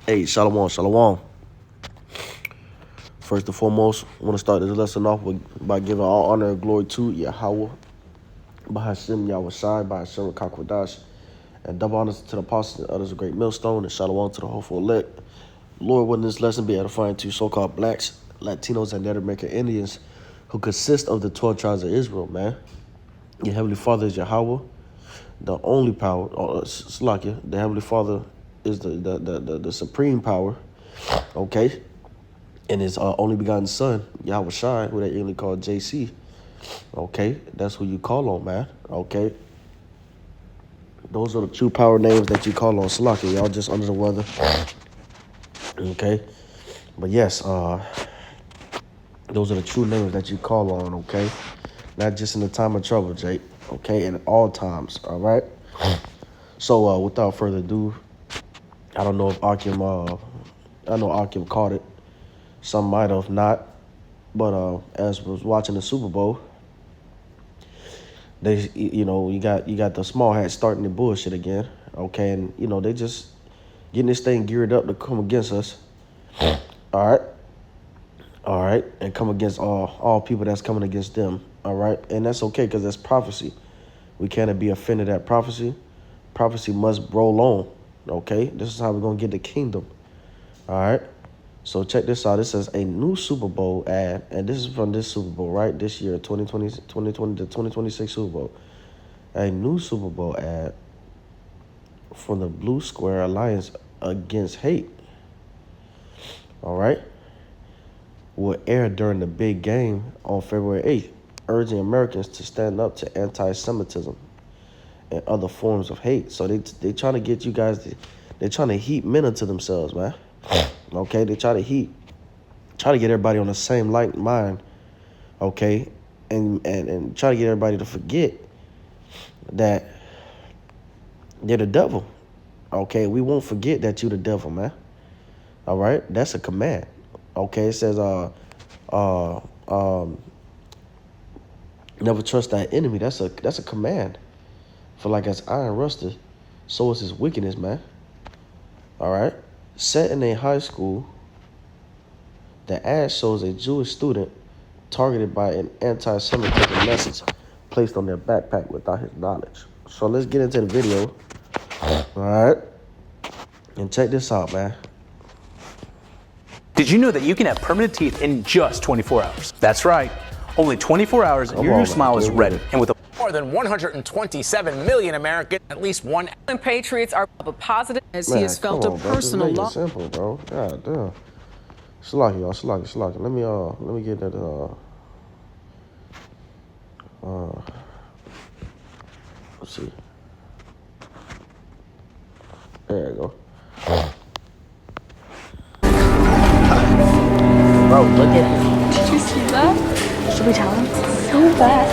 Hey, shalom, shalom. First and foremost, I want to start this lesson off by giving all honor and glory to Yahawah, by Hashem Yahawashi, by Hashem Kakwadash, and double honors to the apostles and others of great millstone, and shalom to the hopeful elect. Lord, wouldn't this lesson be edifying to so-called blacks, Latinos, and Native American Indians who consist of the 12 tribes of Israel, man. Your Heavenly Father is Yahawah, the only power, Slakia. The Heavenly Father is the supreme power, okay? And his only begotten son, Yahawashi, who they usually call JC, okay? That's who you call on, man, okay? Those are the true power names that you call on, Slakia. Y'all just under the weather, okay? But yes, those are the true names that you call on, okay? Not just in the time of trouble, Jake, okay? In all times, all right? So without further ado, I don't know if Akim, I know Akim caught it. Some might have not. But as was watching the Super Bowl, they, you got the small hats starting the bullshit again, okay? And, they just getting this thing geared up to come against us, all right? And come against all people that's coming against them, all right? And that's okay because that's prophecy. We can't be offended at prophecy. Prophecy must roll on, okay? This is how we're going to get the kingdom, all right? So check this out. This says a new Super Bowl ad, and this is from this Super Bowl, right? This year, 2020 to 2026 Super Bowl. A new Super Bowl ad from the Blue Square Alliance Against Hate, all right, will air during the big game on February 8th, urging Americans to stand up to anti-Semitism and other forms of hate. So they trying to get you guys, they're trying to heat men into themselves, man. Okay, they try to get everybody on the same like mind, okay, and try to get everybody to forget that they're the devil. Okay, we won't forget that you the devil, man. All right, that's a command. Okay, it says never trust thy enemy. That's a command. For like as iron rusted, so is his wickedness, man. All right. Set in a high school, the ad shows a Jewish student targeted by an anti-Semitism message placed on their backpack without his knowledge. So let's get into the video. All right. And check this out, man. Did you know that you can have permanent teeth in just 24 hours? That's right. Only 24 hours and your new smile is ready. And with more than 127 million Americans, at least one. And Patriots are positive as Man, he has felt a personal loss. Simple, bro. God damn. Slacky, y'all. Slacky. Let me get that. Let's see. There you go. Bro, look at it. Did you see that? Should we tell him? So bad.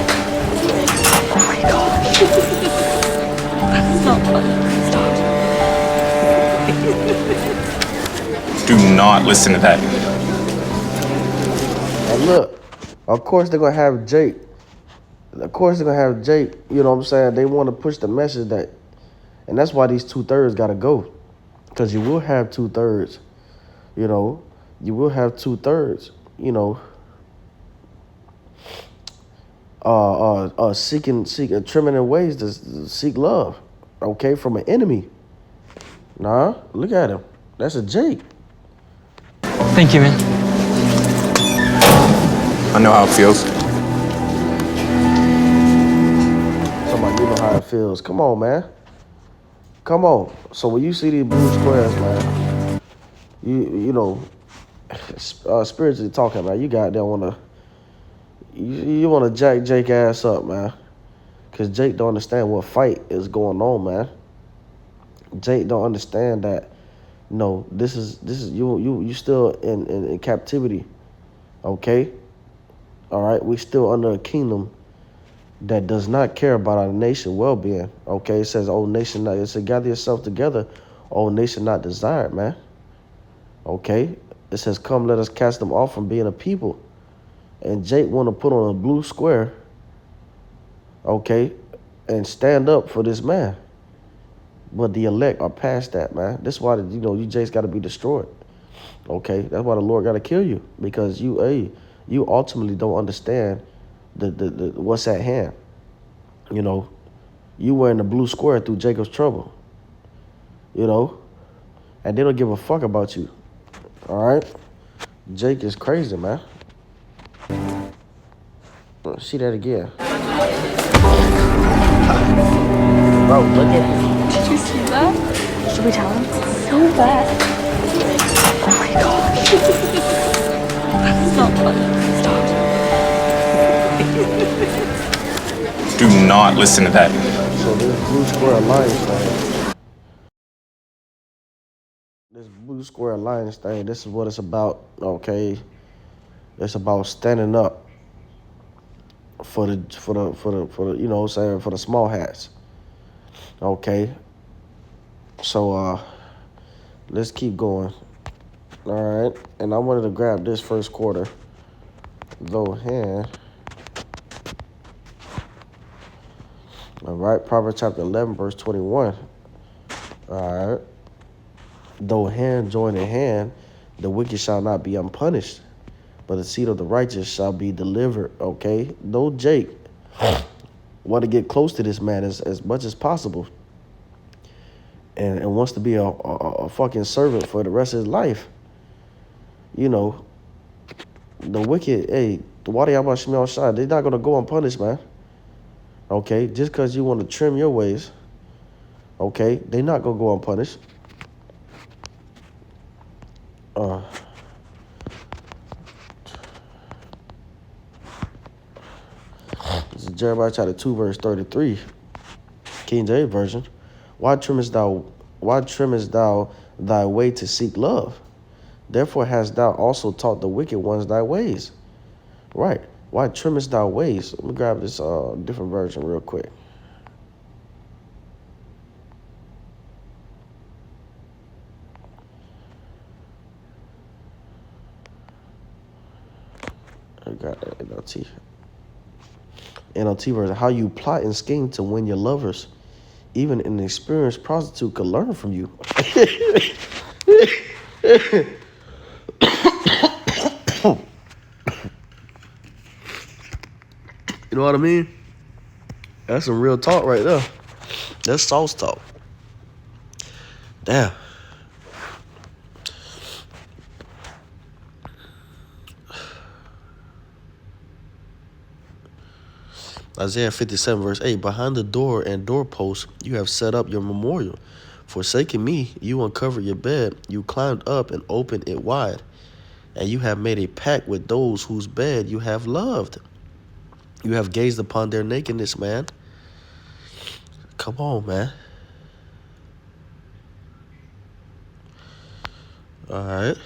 Oh my gosh. That's not funny. Stop. Do not listen to that. And look, of course they're going to have Jake. You know what I'm saying? They want to push the message that, and that's why these 2/3 got to go. Because you will have 2/3, you will have 2/3, seeking trimming in ways to seek love, okay, from an enemy. Nah, look at him. That's a Jake. Thank you, man. I know how it feels. Somebody, you know how it feels. Come on, man. Come on. So when you see these blue squares, man, spiritually talking, man, you goddamn wanna jack Jake ass up, man, because Jake don't understand what fight is going on, man. Jake don't understand that. No, this is you still in captivity, okay? All right, we still under a kingdom that does not care about our nation well-being, okay? It says, "Oh nation, it says, gather yourself together, oh nation not desired," man. Okay, it says, "Come, let us cast them off from being a people." And Jake want to put on a blue square, okay, and stand up for this man. But the elect are past that, man. That's why, you just got to be destroyed. Okay? That's why the Lord got to kill you. Because you ultimately don't understand the what's at hand. You wearing the blue square through Jacob's trouble. And they don't give a fuck about you. All right? Jake is crazy, man. See that again. Bro, look at it. Did you see that? Should we tell him? So bad. Oh my gosh. That's not funny. Stop. Do not listen to that. So this Blue Square Alliance thing. This Blue Square Alliance thing, this is what it's about, okay? It's about standing up for the for the small hats. Okay. So let's keep going. All right. And I wanted to grab this first quarter. Though hand. All right, Proverbs chapter 11, verse 21. All right. Though hand join in hand, the wicked shall not be unpunished, but the seed of the righteous shall be delivered. Okay. Though Jake want to get close to this man as much as possible, and wants to be a fucking servant for the rest of his life. The wicked, the Yahawashi, they're not going to go unpunished, man. Okay, just because you want to trim your ways, okay, they're not going to go unpunished. This is Jeremiah chapter 2, verse 33, King James Version. Why trimmest thou thy way to seek love? Therefore hast thou also taught the wicked ones thy ways. Right. Why trimmest thou ways? Let me grab this different version real quick. I got NLT. NLT version. How you plot and scheme to win your lovers. Even an experienced prostitute could learn from you. You know what I mean? That's some real talk right there. That's sauce talk. Damn. Isaiah 57 verse 8, behind the door and doorpost you have set up your memorial. Forsaking me, you uncovered your bed, you climbed up and opened it wide, and you have made a pact with those whose bed you have loved. You have gazed upon their nakedness, man. Come on, man. All right.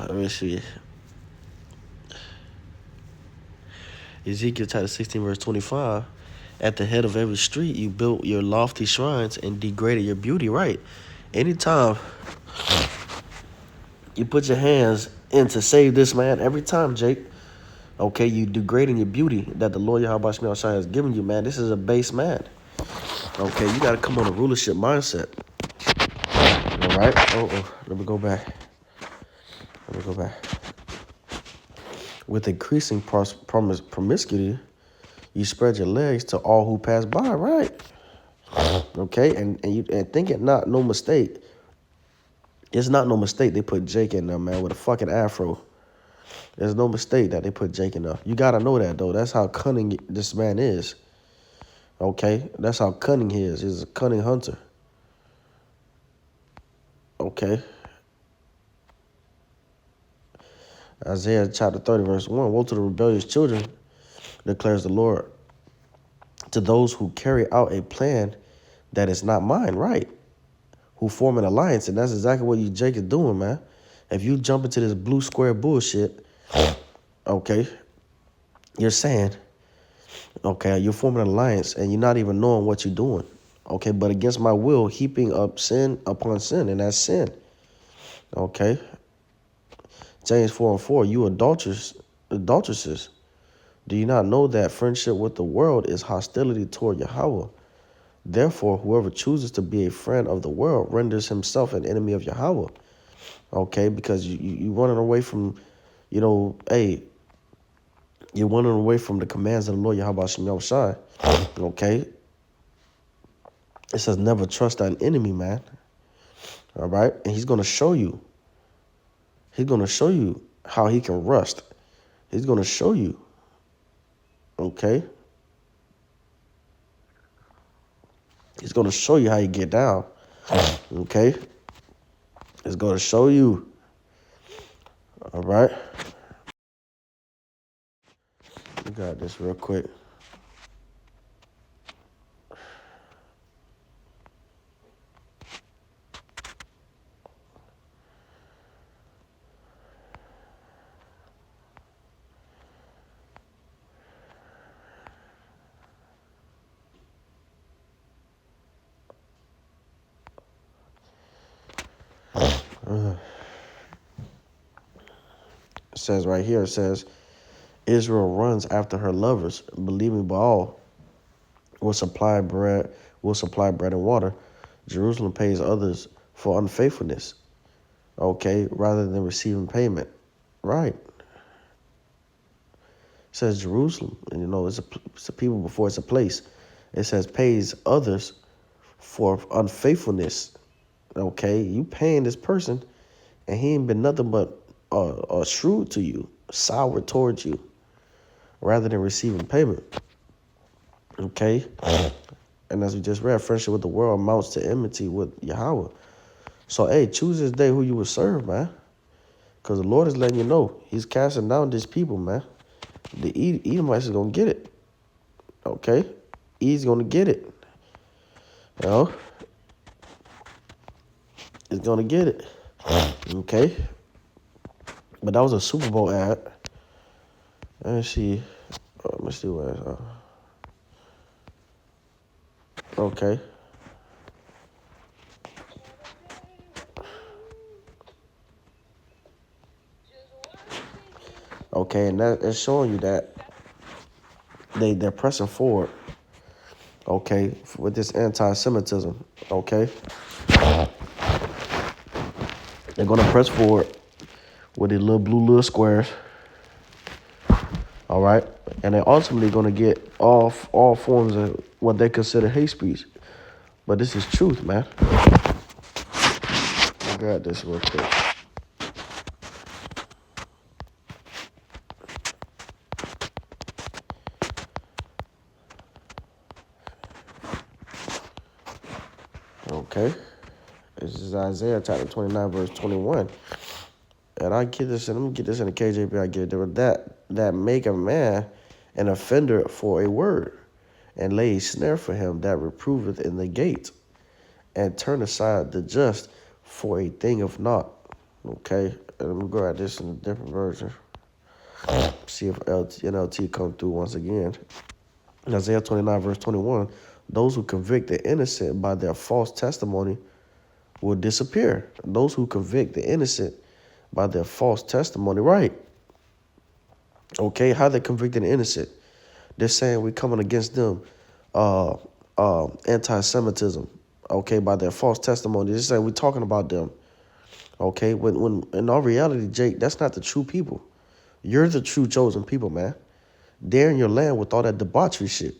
Let me see. Ezekiel chapter 16, verse 25. At the head of every street, you built your lofty shrines and degraded your beauty. Right. Anytime you put your hands in to save this man, every time, Jake, okay, you degrading your beauty that the Lord Yahawashi has given you, man. This is a base man. Okay, you got to come on a rulership mindset. All right. Let me go back. With increasing promiscuity, you spread your legs to all who pass by, right? Okay, and think it not no mistake. It's not no mistake they put Jake in there, man, with a fucking afro. There's no mistake that they put Jake in there. You gotta know that, though. That's how cunning this man is. Okay, that's how cunning he is. He's a cunning hunter. Okay. Isaiah chapter 30, verse 1. Woe to the rebellious children, declares the Lord, to those who carry out a plan that is not mine, right? Who form an alliance, and that's exactly what Jake is doing, man. If you jump into this blue square bullshit, okay, you're saying, okay, you're forming an alliance, and you're not even knowing what you're doing, okay? But against my will, heaping up sin upon sin, and that's sin, okay? James 4:4, you adulteresses. Do you not know that friendship with the world is hostility toward Yahawah? Therefore, whoever chooses to be a friend of the world renders himself an enemy of Yahawah. Okay, because you running away from, hey, you're running away from the commands of the Lord Yahawashi. Okay, it says never trust an enemy, man. All right, and he's gonna show you. He's gonna show you how he can rust. He's gonna show you. Okay. He's gonna show you how you get down. Okay. It's gonna show you. All right. We got this real quick. It says right here, it says, Israel runs after her lovers, believing Baal will supply bread and water. Jerusalem pays others for unfaithfulness, okay, rather than receiving payment. Right. It says Jerusalem, and it's a people before it's a place. It says pays others for unfaithfulness. Okay, you paying this person, and he ain't been nothing but shrewd to you, sour towards you, rather than receiving payment. Okay, and as we just read, friendship with the world amounts to enmity with Yahawah. So, hey, choose this day who you will serve, man, because the Lord is letting you know He's casting down these people, man. The Edomites is gonna get it. Okay, He's gonna get it. It's gonna get it. Okay. But that was a Super Bowl ad. Let me see. Let me see what. Okay. Okay, and that's showing you that they're pressing forward. Okay, with this anti-Semitism. Okay. They're gonna press forward with the little squares. All right, and they're ultimately gonna get all forms of what they consider hate speech. But this is truth, man. I got this real quick. Okay, this is Isaiah chapter 29, verse 21. And I get this, and let me get this in the KJV. I get it there. That make a man an offender for a word, and lay a snare for him that reproveth in the gate, and turn aside the just for a thing of naught. Okay, and I'm gonna go at this in a different version. See if NLT come through once again. In Isaiah 29, verse 21, those who convict the innocent by their false testimony will disappear. Those who convict the innocent by their false testimony, right? Okay, how they convicting the innocent? They're saying we're coming against them, anti-Semitism. Okay, by their false testimony, they're saying we're talking about them. Okay, when in all reality, Jake, that's not the true people. You're the true chosen people, man. They're in your land with all that debauchery shit.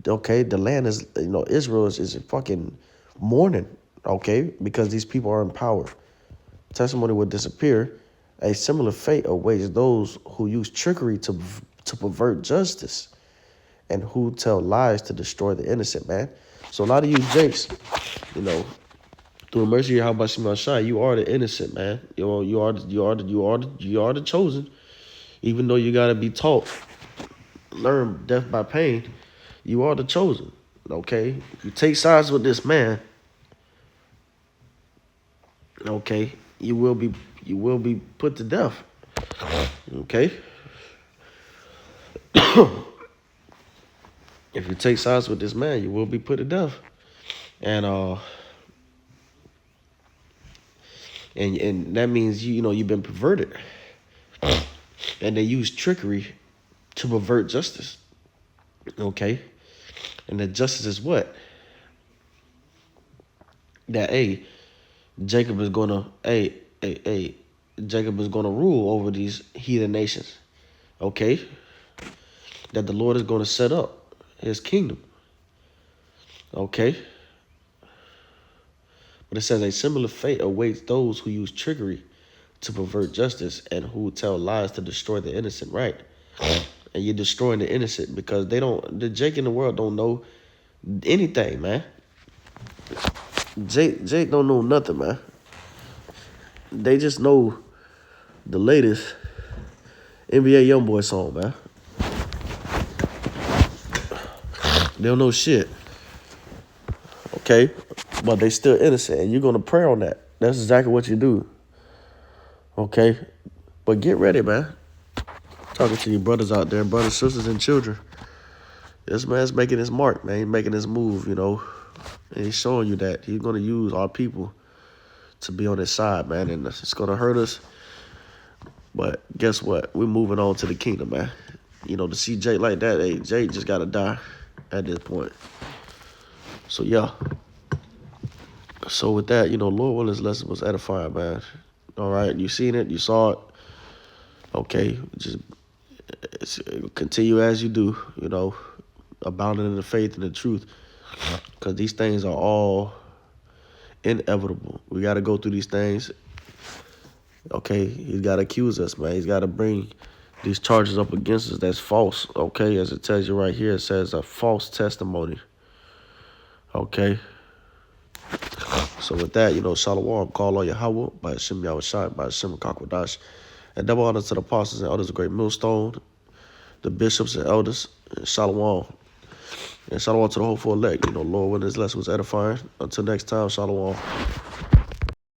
Okay, the land is, Israel is fucking mourning. Okay, because these people are in power. Testimony would disappear. A similar fate awaits those who use trickery to pervert justice and who tell lies to destroy the innocent, man. So a lot of you Jakes, through the mercy of Yahawashi, you are the innocent, man. You are the chosen. Even though you gotta be taught, learn death by pain, you are the chosen. Okay? If you take sides with this man, okay, you will be put to death. Okay? If you take sides with this man, you will be put to death. And and that means you've been perverted, and they use trickery to pervert justice. Okay, and the justice is what? That Jacob is gonna Jacob is gonna rule over these heathen nations. Okay, that the Lord is gonna set up his kingdom. Okay. But it says a similar fate awaits those who use trickery to pervert justice and who tell lies to destroy the innocent, right? And you're destroying the innocent because the Jake in the world don't know anything, man. Jake don't know nothing, man. They just know the latest NBA Youngboy song, man. They don't know shit. Okay? But they still innocent, and you're going to pray on that. That's exactly what you do. Okay? But get ready, man. Talking to your brothers out there, brothers, sisters, and children. This man's making his mark, man. He's making his move, And he's showing you that he's going to use our people to be on his side, man. And it's going to hurt us. But guess what? We're moving on to the kingdom, man. To see Jake like that, Jake just got to die at this point. So, yeah. So with that, Lord willing, this lesson was edifying, man. All right, you seen it, you saw it. Okay, just continue as you do, abounding in the faith and the truth, because these things are all inevitable. We got to go through these things. Okay, he's got to accuse us, man. He's got to bring these charges up against us that's false. Okay, as it tells you right here, it says a false testimony. Okay. So with that, Shalom, call on Yahawah, by Hashem Yahawashi, by Hashem Kakwadash, and double honor to the apostles and elders of Great Millstone, the bishops and elders, and Shalom. And Shalom to the hopeful elect. Lord, when this lesson was edifying. Until next time, Shalom.